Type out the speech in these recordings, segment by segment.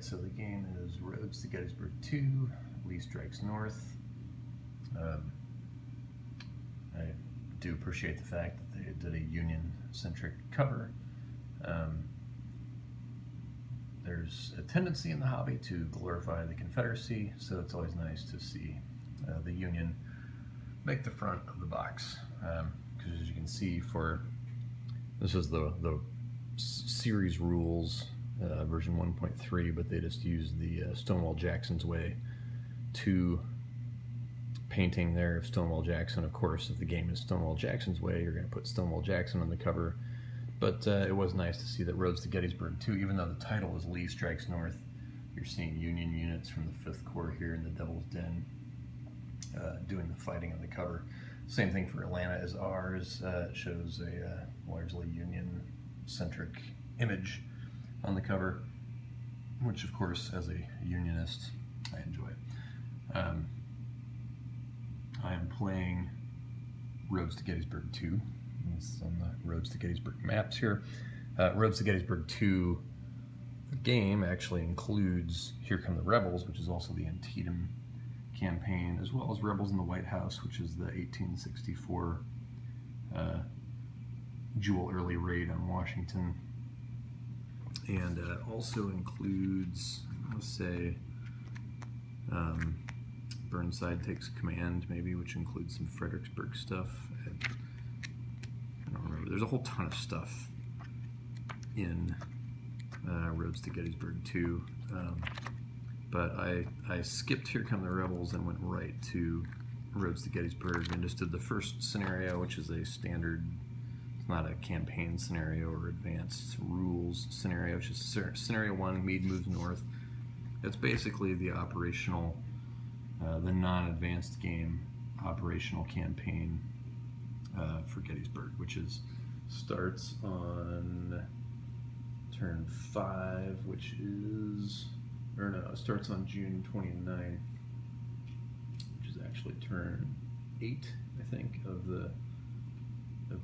Alright, so the game is Roads to Gettysburg II, Lee strikes north. I do appreciate the fact that they did a Union-centric cover. There's a tendency in the hobby to glorify the Confederacy, so it's always nice to see the Union make the front of the box. Because as you can see, this is the series rules, version 1.3, but they just used the Stonewall Jackson's Way 2 painting there of Stonewall Jackson. Of course, if the game is Stonewall Jackson's Way, you're going to put Stonewall Jackson on the cover. But it was nice to see that Roads to Gettysburg II, even though the title is Lee Strikes North, you're seeing Union units from the 5th Corps here in the Devil's Den doing the fighting on the cover. Same thing for Atlanta as ours. It shows a largely Union-centric image on the cover, which of course, as a Unionist, I enjoy. I am playing Roads to Gettysburg II. It's on the Roads to Gettysburg maps here. Roads to Gettysburg II, the game actually includes Here Come the Rebels, which is also the Antietam campaign, as well as Rebels in the White House, which is the 1864 Jewel Early raid on Washington. And also includes, let's say, Burnside Takes Command, maybe, which includes some Fredericksburg stuff. I don't remember. There's a whole ton of stuff in Roads to Gettysburg II. But I skipped Here Come the Rebels and went right to Roads to Gettysburg and just did the first scenario, which is a standard, it's not a campaign scenario or advanced rules scenario. It's just scenario 1, Meade moves north. It's basically the operational, the non-advanced game operational campaign for Gettysburg, which starts on turn 5, which is, or no, it starts on June 29th, which is actually turn 8, I think, of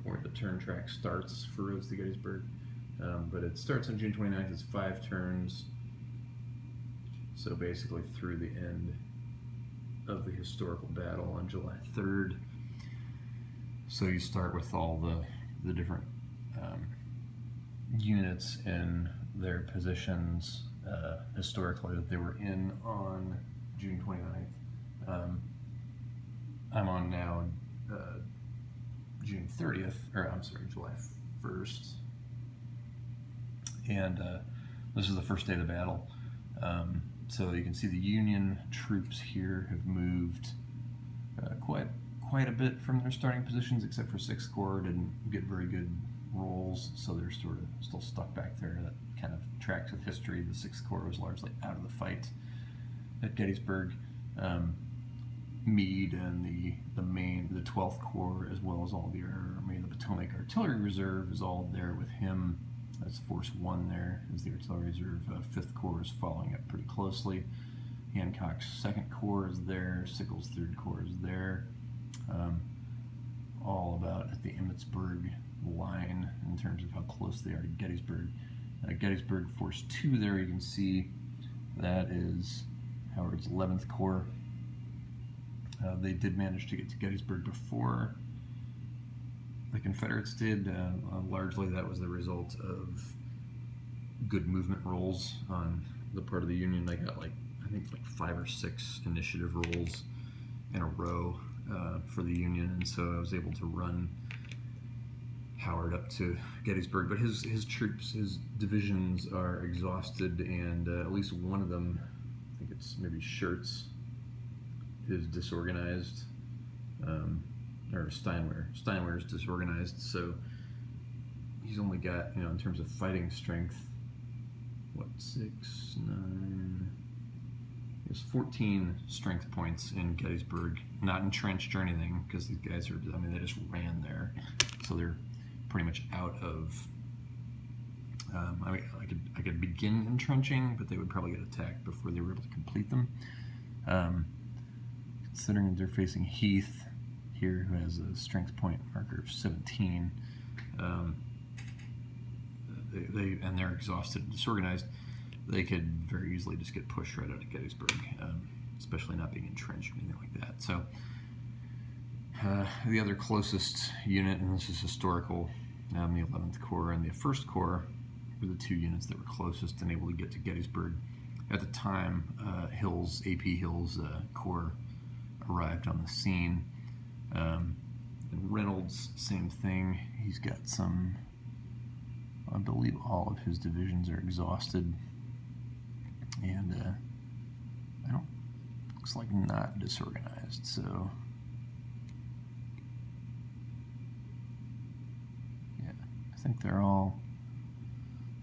where the turn track starts for Roads to Gettysburg. But it starts on June 29th, it's 5 turns, so basically through the end of the historical battle on July 3rd. So you start with all the different units in their positions historically that they were in on June 29th. I'm on now June 30th, or I'm sorry, July 1st. And this is the first day of the battle. So you can see the Union troops here have moved quite a bit from their starting positions, except for 6th Corps didn't get very good rolls, so they're sort of still stuck back there. That kind of tracks with history. The 6th Corps was largely out of the fight at Gettysburg. Meade and the 12th Corps, as well as all the Army of the Potomac Artillery Reserve, is all there with him. That's Force 1 there, is the Artillery Reserve. 5th Corps is following up pretty closely. Hancock's 2nd Corps is there. Sickles' 3rd Corps is there. All about at the Emmetsburg line in terms of how close they are to Gettysburg. Gettysburg Force 2 there, you can see that is Howard's 11th Corps. They did manage to get to Gettysburg before the Confederates did. Largely that was the result of good movement rolls on the part of the Union. They got I think 5 or 6 initiative rolls in a row for the Union, and so I was able to run Howard up to Gettysburg. But his troops, his divisions are exhausted, and at least one of them, I think it's maybe Schurz, is disorganized, or Steinwehr is disorganized, so he's only got, in terms of fighting strength, what, 6, 9, he has 14 strength points in Gettysburg, not entrenched or anything, because these guys are, they just ran there, so they're pretty much out of, I could begin entrenching, but they would probably get attacked before they were able to complete them. Considering that they're facing Heath here, who has a strength point marker of 17, they're exhausted and disorganized. they could very easily just get pushed right out of Gettysburg, especially not being entrenched or anything like that. So the other closest unit, and this is historical, the 11th Corps and the 1st Corps were the two units that were closest and able to get to Gettysburg. At the time, AP Hill's Corps arrived on the scene. And Reynolds, same thing. He's got some, I believe all of his divisions are exhausted. And I don't, looks like not disorganized, so yeah, I think they're all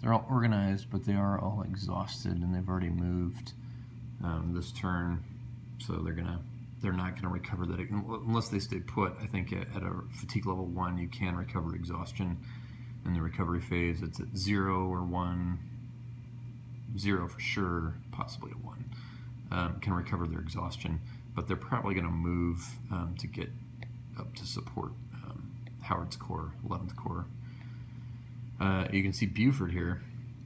organized, but they are all exhausted, and they've already moved this turn, so they're not gonna recover that unless they stay put. I think at a fatigue level 1 you can recover exhaustion. In the recovery phase, it's at 0 or 1. 0 for sure, possibly a 1. Can recover their exhaustion, but they're probably going to move to get up to support Howard's Corps, 11th Corps. You can see Buford here,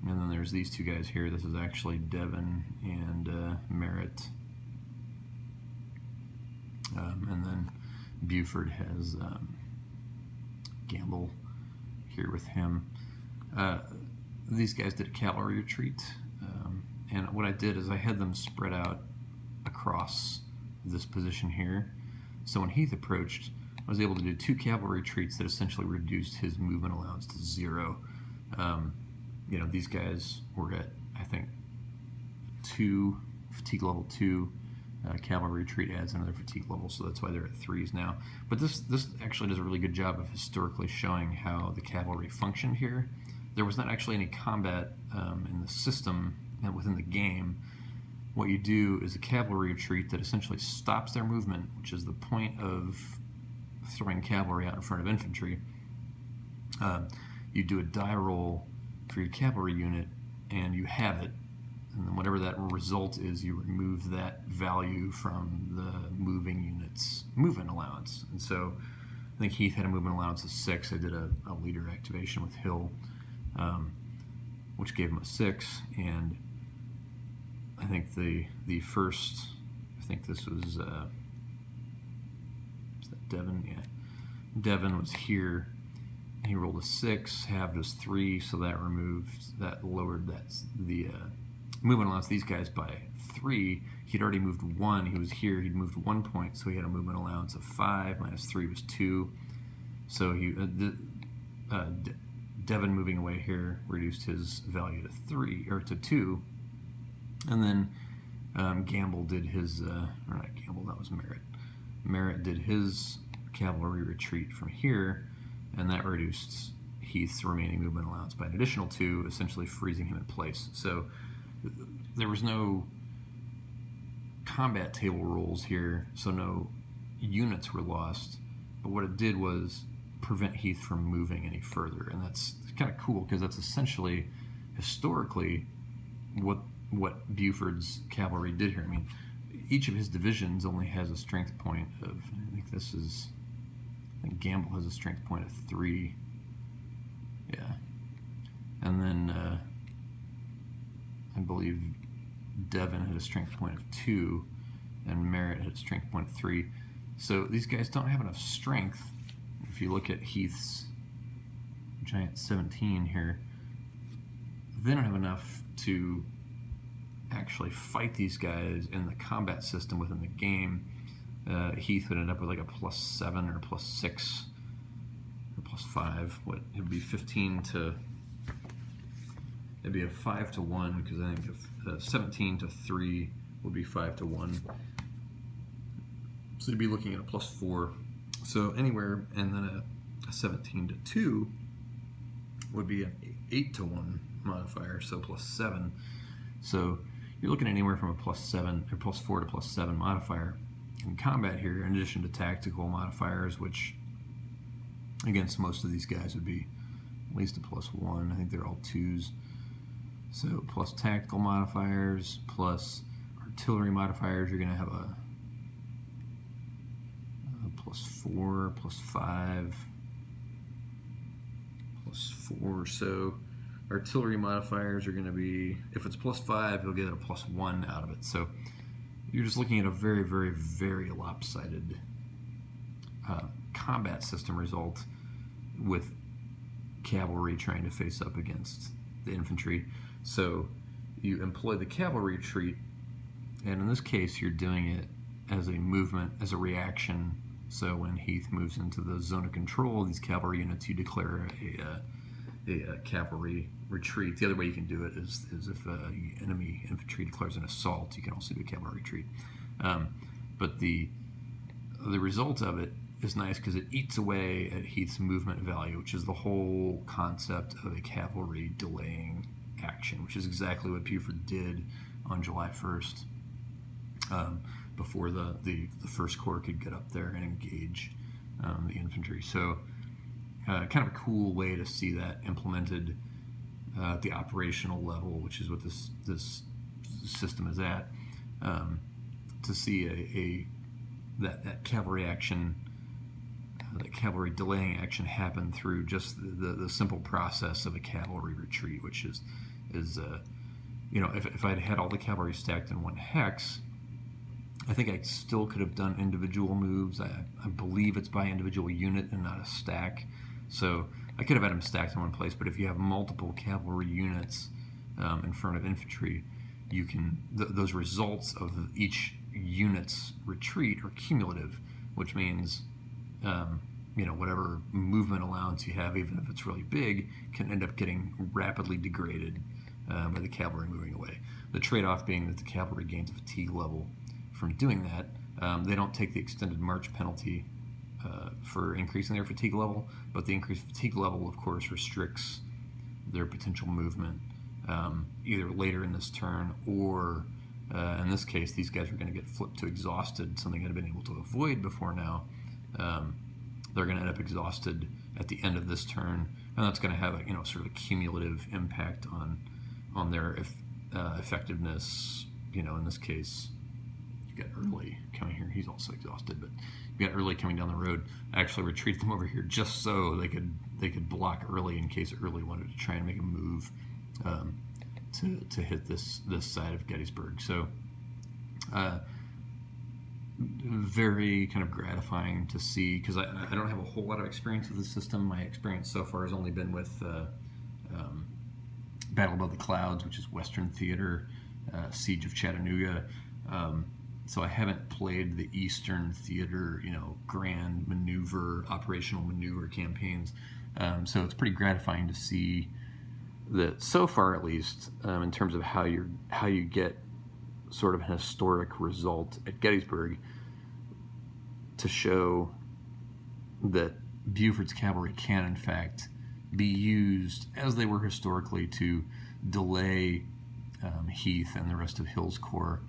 and then there's these two guys here. This is actually Devon and Merritt. And then Buford has Gamble here with him. These guys did a cavalry retreat, and what I did is I had them spread out across this position here. So when Heath approached, I was able to do 2 cavalry retreats that essentially reduced his movement allowance to 0. You know, these guys were at, I think, 2, fatigue level 2. Cavalry retreat adds another fatigue level, so that's why they're at 3s now. But this actually does a really good job of historically showing how the cavalry functioned here. There was not actually any combat in the system and within the game. What you do is a cavalry retreat that essentially stops their movement, which is the point of throwing cavalry out in front of infantry. You do a die roll for your cavalry unit, and you have it. And then whatever that result is, you remove that value from the moving unit's movement allowance. And so I think Heath had a movement allowance of 6. I did a leader activation with Hill, which gave him a 6. And I think the first, I think this was, is that Devon? Yeah. Devon was here. He rolled a 6, halved was 3, so that lowered the movement allowance these guys by 3. He'd already moved 1. He was here. He'd moved 1 point, so he had a movement allowance of 5. Minus 3 was 2. So he Devon moving away here reduced his value to 3 or to 2. And then Gamble did his, or not Gamble, that was Merritt. Merritt did his cavalry retreat from here, and that reduced Heath's remaining movement allowance by an additional 2, essentially freezing him in place. So there was no combat table rules here, so no units were lost, but what it did was prevent Heath from moving any further, and that's kind of cool because that's essentially historically what Buford's cavalry did here. I mean, each of his divisions only has a strength point of, I think Gamble has a strength point of 3. Yeah. And then I believe Devon had a strength point of 2, and Merritt had a strength point of 3. So these guys don't have enough strength. If you look at Heath's giant 17 here, they don't have enough to actually fight these guys in the combat system within the game. Heath would end up with like a +7 or +6 or +5. What it would be 15 to. It'd be a 5 to 1 because I think if 17 to 3 would be 5 to 1. So you'd be looking at a +4. So anywhere, and then a 17 to 2 would be an 8 to 1 modifier, so +7. So you're looking at anywhere from a +7 or +4 to +7 modifier in combat here, in addition to tactical modifiers, which against most of these guys would be at least a +1. I think they're all 2s. So plus tactical modifiers, plus artillery modifiers, you're going to have a +4, +5, +4. So Artillery modifiers are going to be, if it's +5, you'll get a +1 out of it. So you're just looking at a very, very, very lopsided combat system result with cavalry trying to face up against the infantry. So you employ the cavalry retreat, and in this case you're doing it as a movement, as a reaction. So when Heath moves into the zone of control of these cavalry units, you declare a cavalry retreat. The other way you can do it is if enemy infantry declares an assault, you can also do a cavalry retreat. But the result of it is nice because it eats away at Heath's movement value, which is the whole concept of a cavalry delaying action, which is exactly what Buford did on July 1st, before the First Corps could get up there and engage the infantry. So kind of a cool way to see that implemented at the operational level, which is what this system is at, to see that cavalry action, that cavalry delaying action happen through just the simple process of a cavalry retreat, which is if I'd had all the cavalry stacked in one hex, I think I still could have done individual moves. I believe it's by individual unit and not a stack. So I could have had them stacked in one place, but if you have multiple cavalry units in front of infantry, you can those results of each unit's retreat are cumulative, which means whatever movement allowance you have, even if it's really big, can end up getting rapidly degraded by the cavalry moving away. The trade-off being that the cavalry gains a fatigue level from doing that. They don't take the extended march penalty for increasing their fatigue level, but the increased fatigue level, of course, restricts their potential movement either later in this turn or, in this case, these guys are going to get flipped to exhausted, something I'd been able to avoid before now. They're going to end up exhausted at the end of this turn, and that's going to have a sort of a cumulative impact on their effectiveness. In this case, you got Early coming here. He's also exhausted, but you got Early coming down the road. I actually retreated them over here just so they could block Early in case Early wanted to try and make a move to hit this side of Gettysburg. So very kind of gratifying to see, because I don't have a whole lot of experience with the system. My experience so far has only been with Battle Above the Clouds, which is Western Theater, Siege of Chattanooga. So I haven't played the Eastern Theater, grand maneuver, operational maneuver campaigns. So it's pretty gratifying to see that so far, at least, in terms of how you get sort of an historic result at Gettysburg, to show that Buford's cavalry can, in fact, be used as they were historically to delay Heath and the rest of Hill's Corps,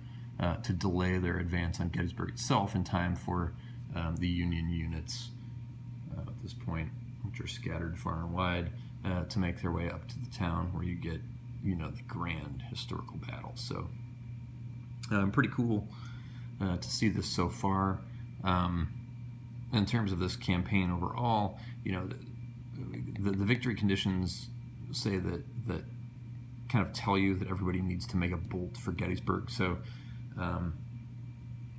to delay their advance on Gettysburg itself in time for the Union units at this point, which are scattered far and wide, to make their way up to the town where you get, the grand historical battle. So pretty cool to see this so far. In terms of this campaign overall, the victory conditions say that kind of tell you that everybody needs to make a bolt for Gettysburg. So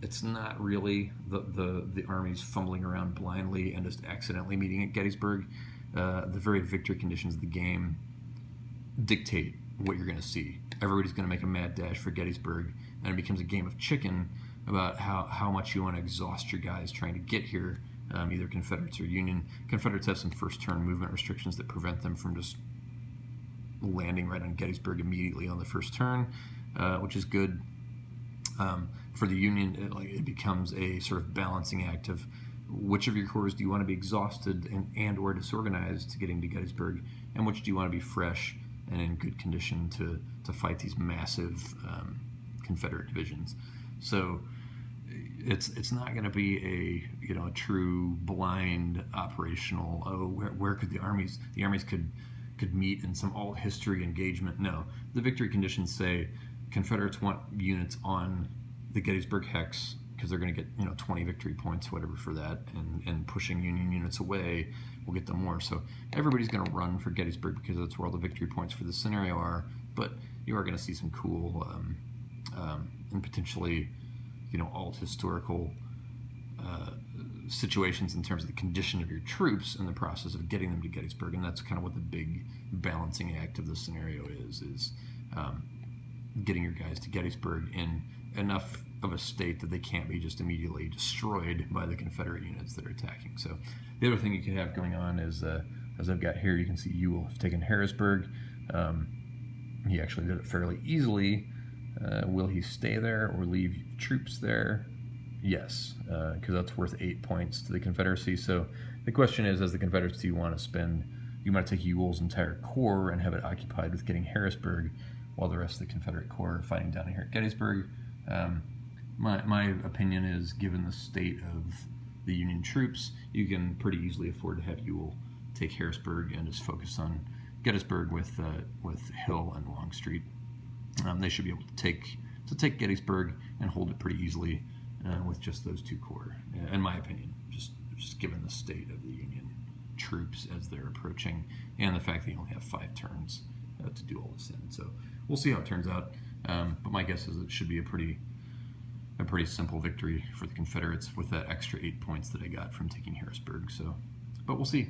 it's not really the armies fumbling around blindly and just accidentally meeting at Gettysburg. The very victory conditions of the game dictate what you're going to see. Everybody's going to make a mad dash for Gettysburg, and it becomes a game of chicken about how much you want to exhaust your guys trying to get here, either Confederates or Union. Confederates have some first-turn movement restrictions that prevent them from just landing right on Gettysburg immediately on the first turn, which is good. For the Union, it becomes a sort of balancing act of which of your corps do you want to be exhausted and or disorganized to getting to Gettysburg, and which do you want to be fresh and in good condition to fight these massive Confederate divisions. So it's not going to be a true blind operational, where could the armies could meet in some all history engagement. No, the victory conditions say Confederates want units on the Gettysburg hex, because they're going to get 20 victory points, whatever, for that, and pushing Union units away will get them more. So everybody's going to run for Gettysburg because that's where all the victory points for the scenario are. But you are going to see some cool and potentially alt historical situations in terms of the condition of your troops and the process of getting them to Gettysburg, and that's kind of what the big balancing act of the scenario is getting your guys to Gettysburg in enough of a state that they can't be just immediately destroyed by the Confederate units that are attacking. So the other thing you could have going on is, as I've got here, you can see Ewell have taken Harrisburg. He actually did it fairly easily. Will he stay there or leave troops there? Yes, because that's worth 8 points to the Confederacy. So the question is, does the Confederacy want to spend, you might take Ewell's entire corps and have it occupied with getting Harrisburg while the rest of the Confederate corps are fighting down here at Gettysburg. My opinion is, given the state of the Union troops, you can pretty easily afford to have Ewell take Harrisburg and just focus on Gettysburg with Hill and Longstreet. They should be able to take Gettysburg and hold it pretty easily with just those two corps, in my opinion, just given the state of the Union troops as they're approaching, and the fact that you only have 5 turns to do all this in. So we'll see how it turns out, but my guess is it should be a pretty simple victory for the Confederates with that extra 8 points that I got from taking Harrisburg. So, but we'll see.